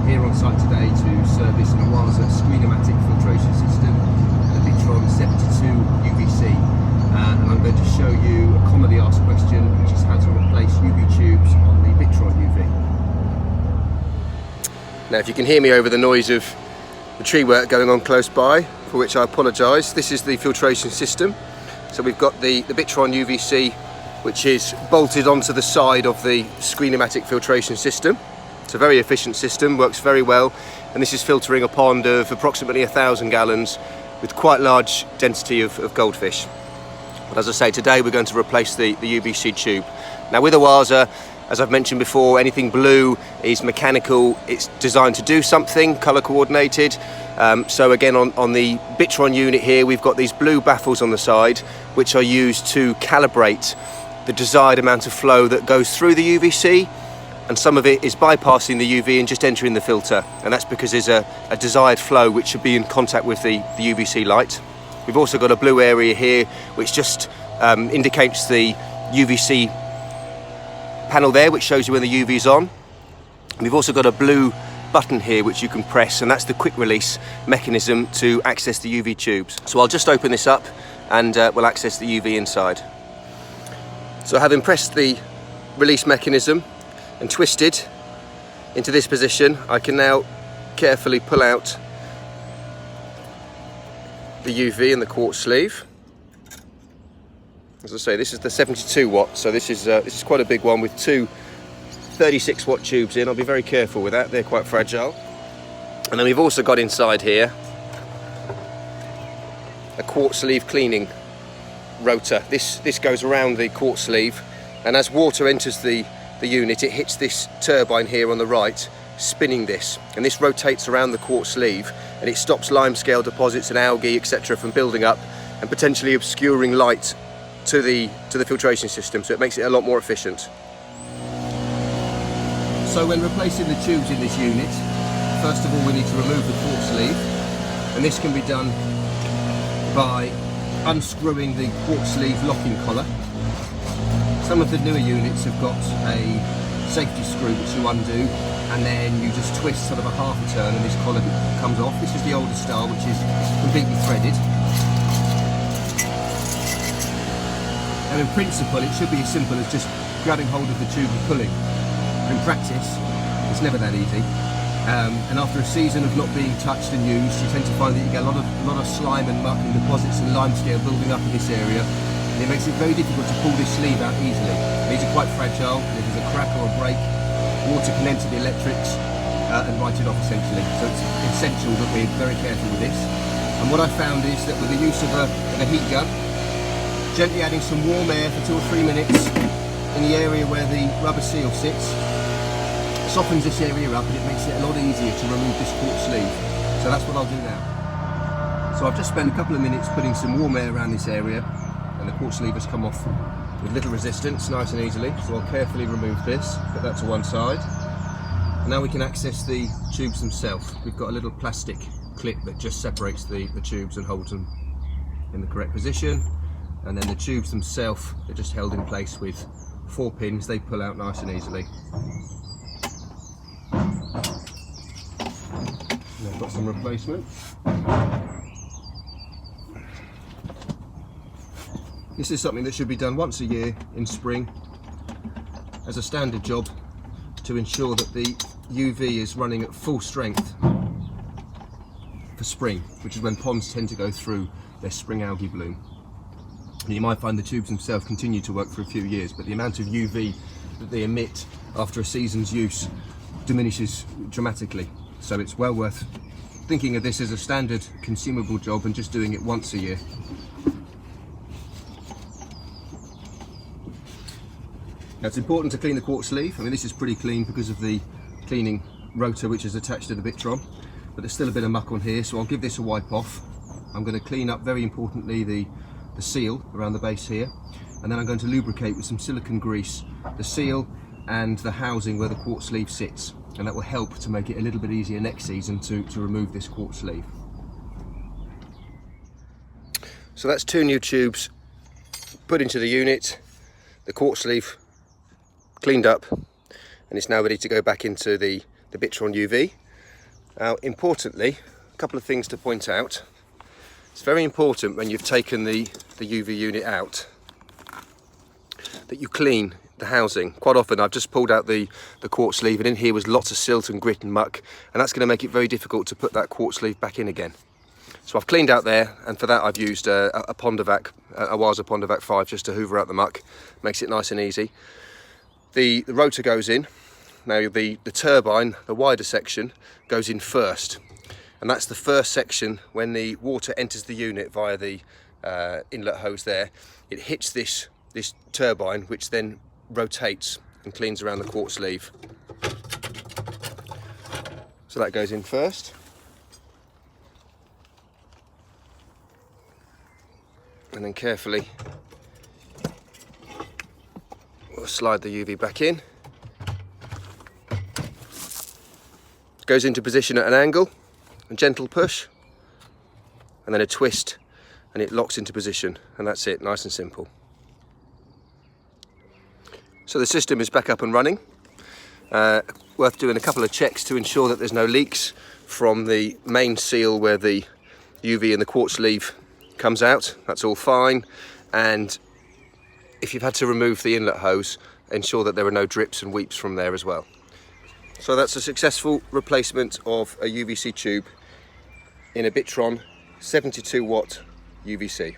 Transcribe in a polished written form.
I'm here on site today to service an Oase screen-o-matic filtration system, the Bitron 72 UVC, and I'm going to show you a commonly asked question, which is how to replace UV tubes on the Bitron UV. Now, if you can hear me over the noise of the tree work going on close by, for which I apologise, this is the filtration system. So we've got the Bitron UVC, which is bolted onto the side of the screen-o-matic filtration system. It's a very efficient system, works very well, and this is filtering a pond of approximately 1,000 gallons with quite large density of goldfish. But as I say, today we're going to replace the UVC tube. Now with Oase, as I've mentioned before, anything blue is mechanical. It's designed to do something, colour coordinated. So again, on the Bitron unit here, we've got these blue baffles on the side, which are used to calibrate the desired amount of flow that goes through the UVC, and some of it is bypassing the UV and just entering the filter, and that's because there's a desired flow which should be in contact with the UVC light. We've also got a blue area here which just indicates the UVC panel there, which shows you when the UV is on. And we've also got a blue button here which you can press, and that's the quick release mechanism to access the UV tubes. So I'll just open this up and we'll access the UV inside. So having pressed the release mechanism and twisted into this position, I can now carefully pull out the UV and the quartz sleeve. As I say, this is the 72 watt, so this is quite a big one with two 36 watt tubes in. I'll be very careful with that, they're quite fragile. And then we've also got inside here a quartz sleeve cleaning rotor. This goes around the quartz sleeve, and as water enters the unit, it hits this turbine here on the right, spinning this, and this rotates around the quartz sleeve, and it stops limescale deposits and algae, etc., from building up and potentially obscuring light to the filtration system, so it makes it a lot more efficient. So when replacing the tubes in this unit, first of all we need to remove the quartz sleeve, and this can be done by unscrewing the quartz sleeve locking collar. Some of the newer units have got a safety screw which you undo, and then you just twist sort of a half a turn and this collar comes off. This is the older style, which is completely threaded. And in principle it should be as simple as just grabbing hold of the tube and pulling. But in practice it's never that easy. And after a season of not being touched and used, you tend to find that you get a lot of slime and muck and deposits and limescale building up in this area, and it makes it very difficult to pull this sleeve out easily. These are quite fragile, and if there's a crack or a break, water can enter the electrics and write it off essentially. So it's essential that we're very careful with this. And what I found is that with the use of a heat gun, gently adding some warm air for 2 or 3 minutes in the area where the rubber seal sits, softens this area up, and it makes it a lot easier to remove this quartz sleeve. So that's what I'll do now. So I've just spent a couple of minutes putting some warm air around this area, and the quartz sleeve has come off with little resistance, nice and easily. So I'll carefully remove this, put that to one side. And now we can access the tubes themselves. We've got a little plastic clip that just separates the tubes and holds them in the correct position. And then the tubes themselves are just held in place with 4 pins. They pull out nice and easily. I've got some replacement. This is something that should be done once a year in spring as a standard job to ensure that the UV is running at full strength for spring, which is when ponds tend to go through their spring algae bloom. And you might find the tubes themselves continue to work for a few years, but the amount of UV that they emit after a season's use diminishes dramatically. So it's well worth thinking of this as a standard consumable job and just doing it once a year. Now it's important to clean the quartz sleeve. I mean, this is pretty clean because of the cleaning rotor which is attached to the Bitron, but there's still a bit of muck on here, so I'll give this a wipe off. I'm going to clean up, very importantly, the seal around the base here, and then I'm going to lubricate with some silicone grease the seal and the housing where the quartz sleeve sits, and that will help to make it a little bit easier next season to remove this quartz sleeve. So that's 2 new tubes put into the unit, the quartz sleeve cleaned up, and it's now ready to go back into the Bitron UV. Now, importantly, a couple of things to point out. It's very important when you've taken the UV unit out that you clean the housing. Quite often I've just pulled out the quartz sleeve, and in here was lots of silt and grit and muck, and that's going to make it very difficult to put that quartz sleeve back in again. So I've cleaned out there, and for that I've used a Pondovac, a Oase Pondovac 5, just to hoover out the muck. Makes it nice and easy. The rotor goes in. Now the turbine, the wider section, goes in first, and that's the first section. When the water enters the unit via the inlet hose there, it hits this turbine, which then rotates and cleans around the quartz sleeve. So that goes in first. And then carefully we'll slide the UV back in. Goes into position at an angle, a gentle push, and then a twist, and it locks into position, and that's it, nice and simple. So the system is back up and running. Worth doing a couple of checks to ensure that there's no leaks from the main seal where the UV and the quartz sleeve comes out. That's all fine, and if you've had to remove the inlet hose, ensure that there are no drips and weeps from there as well. So that's a successful replacement of a UVC tube in a Bitron 72 watt UVC.